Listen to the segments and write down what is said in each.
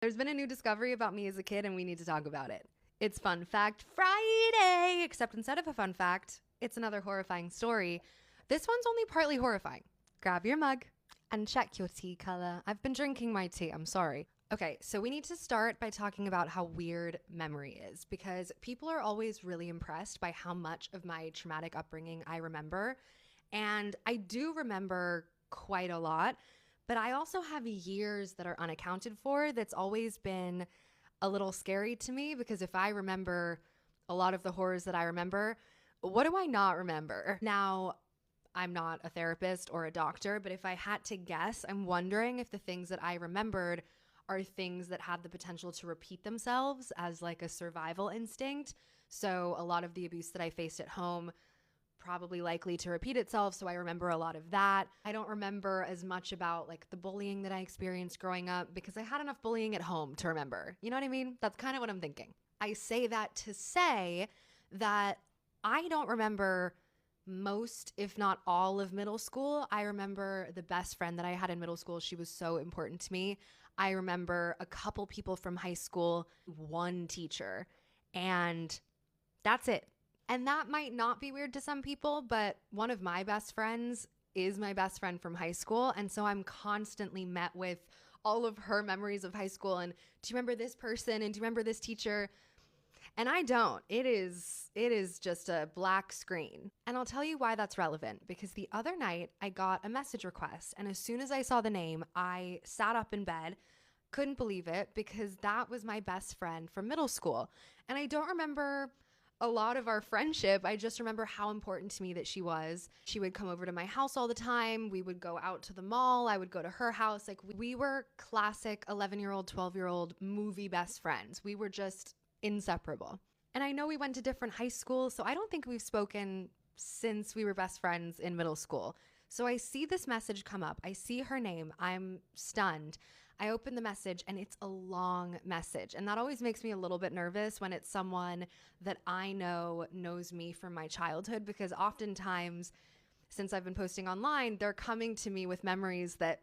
There's been a new discovery about me as a kid, and we need to talk about it. It's Fun Fact Friday, except instead of a fun fact, it's another horrifying story. This one's only partly horrifying. Grab your mug and check your tea color. I've been drinking my tea, I'm sorry. Okay, so we need to start by talking about how weird memory is because people are always really impressed by how much of my traumatic upbringing I remember. And I do remember quite a lot, but I also have years that are unaccounted for that's always been a little scary to me because if I remember a lot of the horrors that I remember, what do I not remember? Now, I'm not a therapist or a doctor, but if I had to guess, I'm wondering if the things that I remembered are things that had the potential to repeat themselves as like a survival instinct. So, a lot of the abuse that I faced at home probably likely to repeat itself. So I remember a lot of that. I don't remember as much about like the bullying that I experienced growing up because I had enough bullying at home to remember. You know what I mean? That's kind of what I'm thinking. I say that to say that I don't remember most, if not all, of middle school. I remember the best friend that I had in middle school. She was so important to me. I remember a couple people from high school, one teacher, and that's it. And that might not be weird to some people, but one of my best friends is my best friend from high school. And so I'm constantly met with all of her memories of high school. And do you remember this person? And do you remember this teacher? And I don't. It is just a black screen. And I'll tell you why that's relevant because the other night I got a message request and as soon as I saw the name, I sat up in bed, couldn't believe it because that was my best friend from middle school. And I don't remember a lot of our friendship. I just remember how important to me that she was. She would come over to my house all the time. We would go out to the mall. I would go to her house. Like we were classic 11-year-old, 12-year-old movie best friends. We were just inseparable. And I know we went to different high schools, so I don't think we've spoken since we were best friends in middle school. So I see this message come up. I see her name. I'm stunned. I open the message and it's a long message. And that always makes me a little bit nervous when it's someone that I know knows me from my childhood because oftentimes, since I've been posting online, they're coming to me with memories that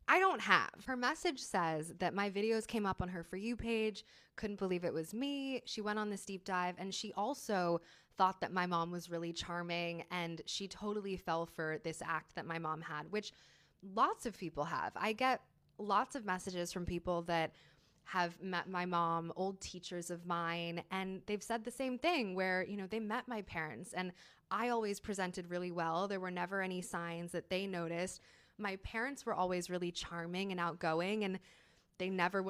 I don't have. Her message says that my videos came up on her For You page, couldn't believe it was me. She went on this deep dive and she also thought that my mom was really charming and she totally fell for this act that my mom had, which lots of people have. I get lots of messages from people that have met my mom, old teachers of mine, and they've said the same thing where, they met my parents and I always presented really well. There were never any signs that they noticed. My parents were always really charming and outgoing and they never